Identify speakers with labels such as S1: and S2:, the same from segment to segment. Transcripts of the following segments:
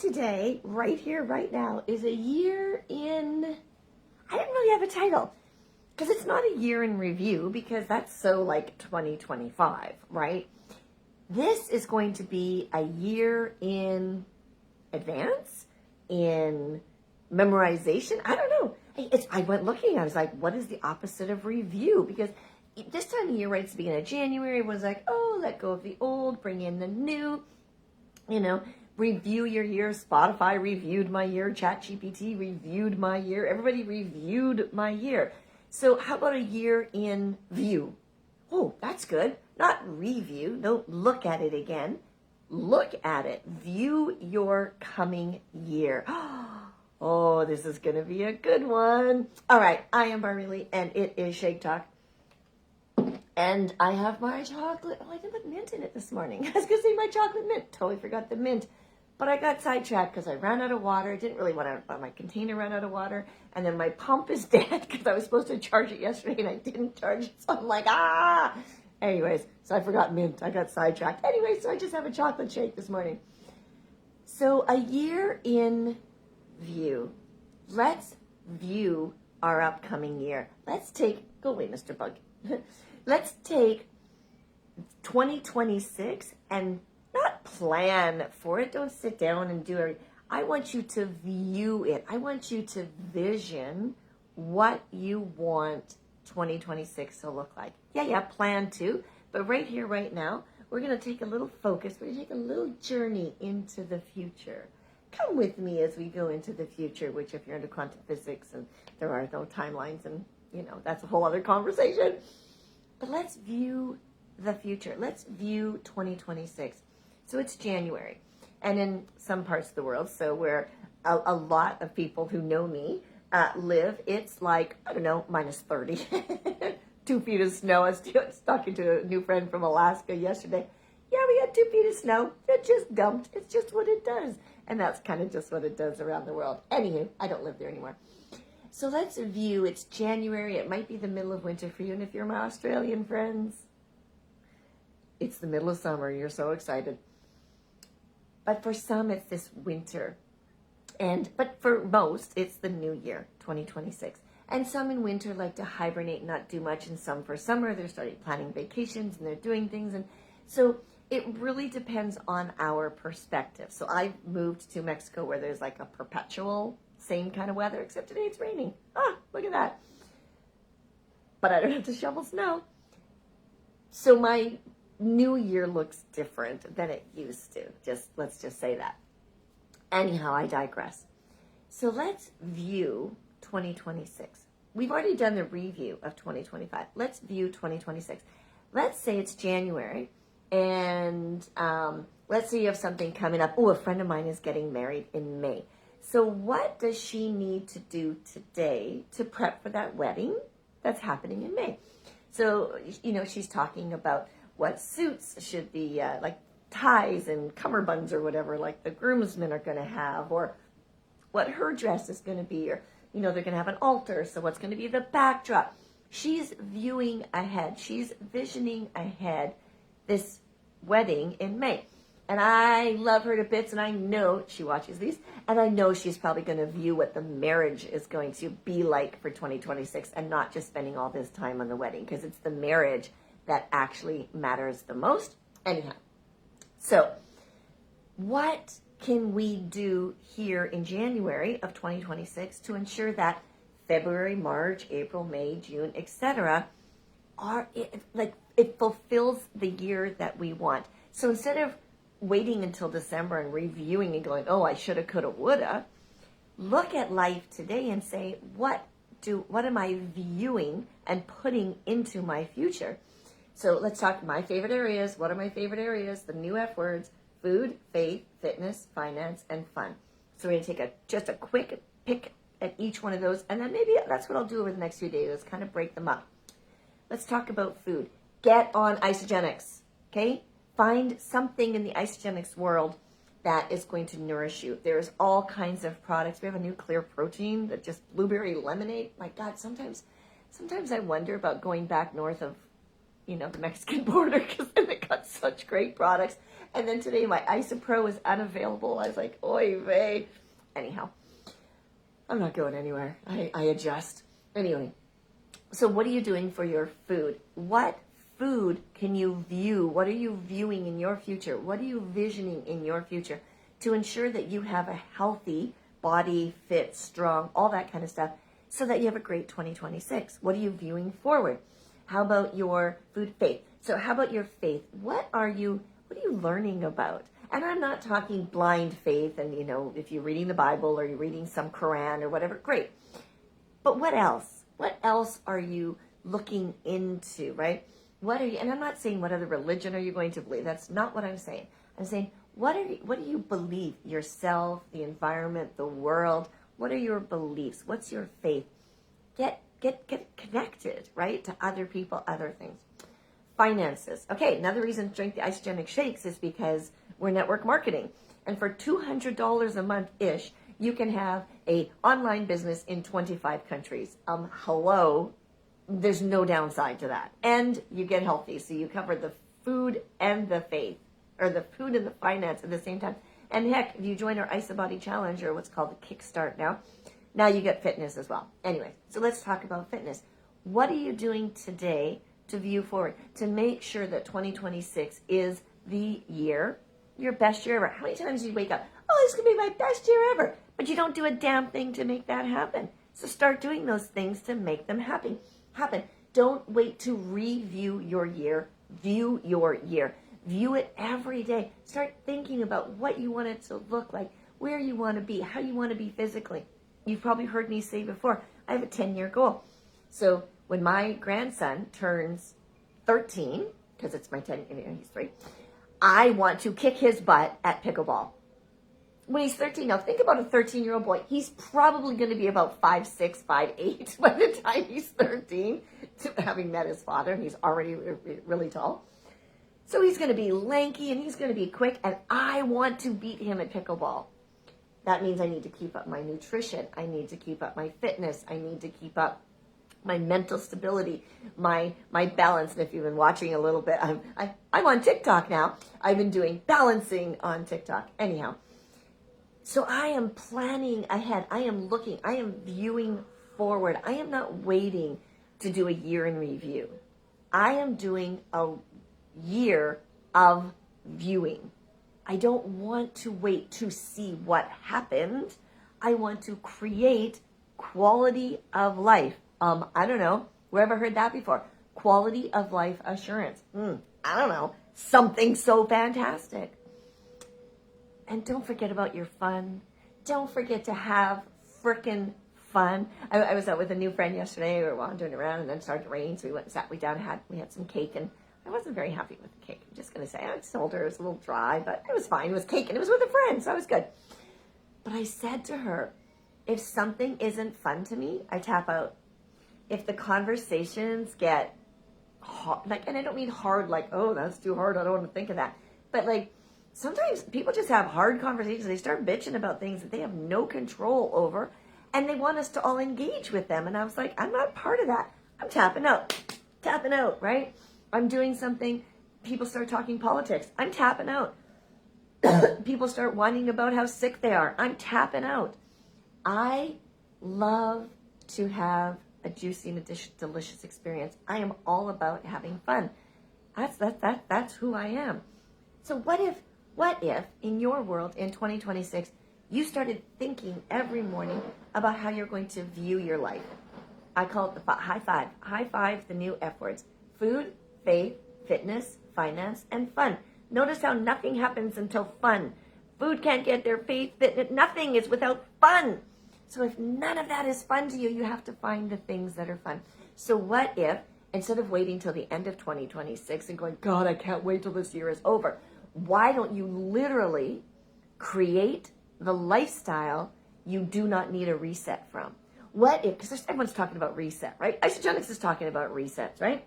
S1: today, right here, right now, is a year in, I didn't really have a title, because it's not a year in review, because that's so like 2025, right? This is going to be a year in advance, in memorization. I don't know. I went looking, I was like, what is the opposite of review? Because this time of year, right, it's the beginning of January, was like, oh, let go of the old, bring in the new, review your year. Spotify reviewed my year. ChatGPT reviewed my year. Everybody reviewed my year. So how about a year in view? Oh, that's good. Not review. Don't look at it again. Look at it. View your coming year. Oh, this is going to be a good one. All right. I am Barbie Lee, and it is Shake Talk. And I have my chocolate. Oh, I didn't put mint in it this morning. I was going to say my chocolate mint. Totally forgot the mint. But I got sidetracked because I ran out of water. I didn't really want to, my container ran out of water. And then my pump is dead because I was supposed to charge it yesterday and I didn't charge it. So I'm like, Anyways, so I forgot mint. I got sidetracked. Anyway, so I just have a chocolate shake this morning. So a year in view. Let's view our upcoming year. Let's take, go away, Mr. Bug. Let's take 2026 and not plan for it. Don't sit down and do it. I want you to view it. I want you to vision what you want 2026 to look like. Yeah, plan to. But right here, right now, we're going to take a little focus. We're going to take a little journey into the future. Come with me as we go into the future, which if you're into quantum physics and there are no timelines and, that's a whole other conversation. But let's view the future. Let's view 2026. So it's January. And in some parts of the world, so where a lot of people who know me live, it's like, I don't know, minus 30. 2 feet of snow. I was talking to a new friend from Alaska yesterday. Yeah, we had 2 feet of snow. It just dumped. It's just what it does. And that's kind of just what it does around the world. Anywho, I don't live there anymore. So let's view, it's January. It might be the middle of winter for you. And if you're my Australian friends, it's the middle of summer. You're so excited. But for some, it's this winter. But for most, it's the new year, 2026. And some in winter like to hibernate and not do much. And some for summer, they're starting planning vacations and they're doing things. And so it really depends on our perspective. So I moved to Mexico where there's like a perpetual same kind of weather, except today it's raining. Look at that. But I don't have to shovel snow. So my new year looks different than it used to. Let's just say that. Anyhow, I digress. So let's view 2026. We've already done the review of 2025. Let's view 2026. Let's say it's January, and let's say you have something coming up. Oh, a friend of mine is getting married in May. So what does she need to do today to prep for that wedding that's happening in May? So, she's talking about what suits should be, like ties and cummerbunds or whatever, like the groomsmen are going to have, or what her dress is going to be, or, they're going to have an altar. So what's going to be the backdrop? She's viewing ahead. She's visioning ahead this wedding in May. And I love her to bits, and I know she watches these, and I know she's probably going to view what the marriage is going to be like for 2026 and not just spending all this time on the wedding, because it's the marriage that actually matters the most. Anyhow, so what can we do here in January of 2026 to ensure that February, March, April, May, June, etc., it fulfills the year that we want? So instead of waiting until December and reviewing and going, oh, I shoulda, coulda, woulda, look at life today and say, what am I viewing and putting into my future? So let's talk my favorite areas. What are my favorite areas? The new F words: food, faith, fitness, finance, and fun. So we're going to take just a quick pick at each one of those, and then maybe that's what I'll do over the next few days. Let's kind of break them up. Let's talk about food. Get on Isagenix, okay? Find something in the Isagenix world that is going to nourish you. There's all kinds of products. We have a new clear protein that just blueberry lemonade. My God, sometimes I wonder about going back north of, the Mexican border, because they got such great products. And then today my Isopro is unavailable. I was like, oy vey. Anyhow, I'm not going anywhere. I adjust. Anyway, so what are you doing for your food? What food can you view? What are you viewing in your future? What are you visioning in your future to ensure that you have a healthy body, fit, strong, all that kind of stuff, so that you have a great 2026? What are you viewing forward? How about your food faith? So how about your faith? What are you learning about? And I'm not talking blind faith and, if you're reading the Bible or you're reading some Quran or whatever, great. But what else? What else are you looking into, right? And I'm not saying what other religion are you going to believe. That's not what I'm saying. I'm saying, what do you believe? Yourself, the environment, the world. What are your beliefs? What's your faith? Get connected, right? To other people, other things. Finances. Okay, another reason to drink the Isogenic shakes is because we're network marketing. And for $200 a month-ish, you can have a online business in 25 countries. Hello, there's no downside to that. And you get healthy, so you cover the food and the faith, or the food and the finance at the same time. And heck, if you join our IsaBody Challenge, or what's called the Kickstart now you get fitness as well. Anyway, so let's talk about fitness. What are you doing today to view forward, to make sure that 2026 is the year, your best year ever? How many times do you wake up, oh, this could be my best year ever, but you don't do a damn thing to make that happen? So start doing those things to make them happen. Don't wait to review your year. View your year. View it every day. Start thinking about what you want it to look like, where you want to be, how you want to be physically. You've probably heard me say before, I have a 10-year goal. So when my grandson turns 13, because it's my 10, he's 3, I want to kick his butt at pickleball. When he's 13, now think about a 13-year-old boy. He's probably going to be about 5'6", 5'8" by the time he's 13, having met his father, and he's already really tall. So he's going to be lanky, and he's going to be quick, and I want to beat him at pickleball. That means I need to keep up my nutrition. I need to keep up my fitness. I need to keep up my mental stability, my balance. And if you've been watching a little bit, I'm on TikTok now. I've been doing balancing on TikTok. Anyhow, so I am planning ahead. I am looking. I am viewing forward. I am not waiting to do a year in review. I am doing a year of viewing. I don't want to wait to see what happened. I want to create quality of life. I don't know. Whoever heard that before? Quality of life assurance. I don't know. Something so fantastic. And don't forget about your fun. Don't forget to have frickin' fun. I was out with a new friend yesterday. We were wandering around, and then it started to rain, so we went and sat down. We had some cake, and I wasn't very happy with the cake. I'm just going to say, I told her it was a little dry, but it was fine. It was cake, and it was with a friend, so it was good. But I said to her, if something isn't fun to me, I tap out. If the conversations get hard, and I don't mean hard like, oh, that's too hard, I don't want to think of that. But sometimes people just have hard conversations. They start bitching about things that they have no control over, and they want us to all engage with them. And I was like, I'm not part of that. I'm tapping out, right? I'm doing something. People start talking politics. I'm tapping out. People start whining about how sick they are. I'm tapping out. I love to have a juicy and delicious experience. I am all about having fun. That's who I am. So what if in your world in 2026 you started thinking every morning about how you're going to view your life? I call it the high five. High five, the new F words: food, faith, fitness, finance, and fun. Notice how nothing happens until fun. Food can't get there, faith, fitness, nothing is without fun. So if none of that is fun to you, you have to find the things that are fun. So what if, instead of waiting till the end of 2026 and going, God, I can't wait till this year is over, why don't you literally create the lifestyle you do not need a reset from? What if, because everyone's talking about reset, right? Isogenics is talking about resets, right?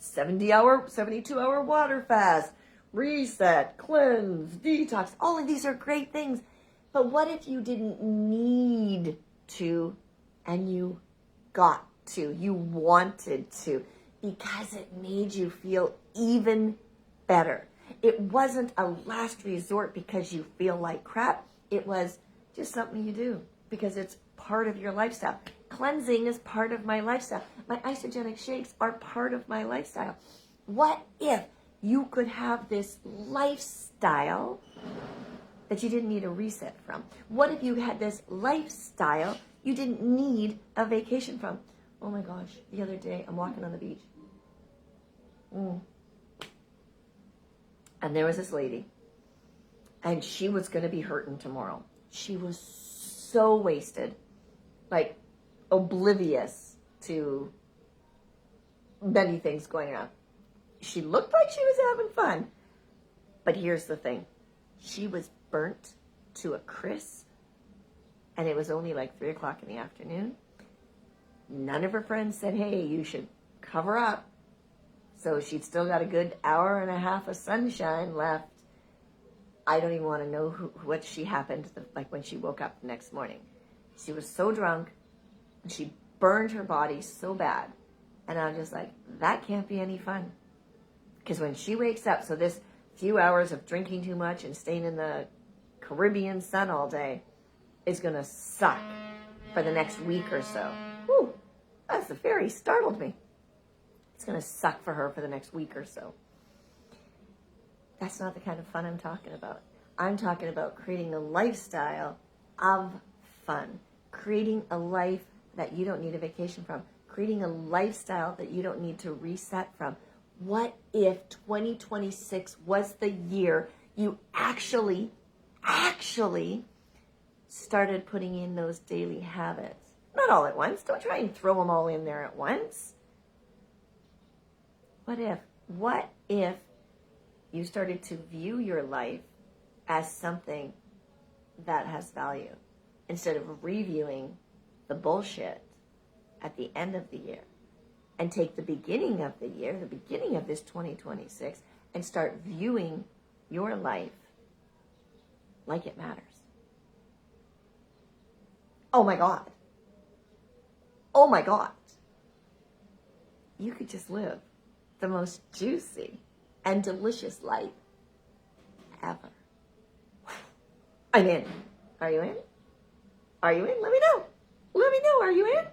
S1: 72-hour water fast, reset, cleanse, detox. All of these are great things. But what if you didn't need to and you got to, you wanted to, because it made you feel even better? It wasn't a last resort because you feel like crap. It was just something you do because it's part of your lifestyle. Cleansing is part of my lifestyle. My isogenic shakes are part of my lifestyle. What if you could have this lifestyle that you didn't need a reset from? What if you had this lifestyle you didn't need a vacation from? Oh my gosh, the other day I'm walking on the beach. And there was this lady, and she was going to be hurting tomorrow. She was so wasted, like oblivious to many things going on. She looked like she was having fun. But here's the thing. She was burnt to a crisp, and it was only like 3 o'clock in the afternoon. None of her friends said, hey, you should cover up. So she'd still got a good hour and a half of sunshine left. I don't even want to know what she happened, like when she woke up the next morning. She was so drunk, and she burned her body so bad. And I'm just like, that can't be any fun. Because when she wakes up, so this few hours of drinking too much and staying in the Caribbean sun all day is going to suck for the next week or so. Whew, that's the fairy startled me. It's going to suck for her for the next week or so. That's not the kind of fun I'm talking about. I'm talking about creating a lifestyle of fun. Creating a life that you don't need a vacation from. Creating a lifestyle that you don't need to reset from. What if 2026 was the year you actually started putting in those daily habits? Not all at once. Don't try and throw them all in there at once. What if you started to view your life as something that has value instead of reviewing the bullshit at the end of the year? And take the beginning of the year, the beginning of this 2026, and start viewing your life like it matters. Oh my God. Oh my God. You could just live the most juicy and delicious life ever. I'm in. Are you in? Are you in? Let me know. Let me know. Are you in?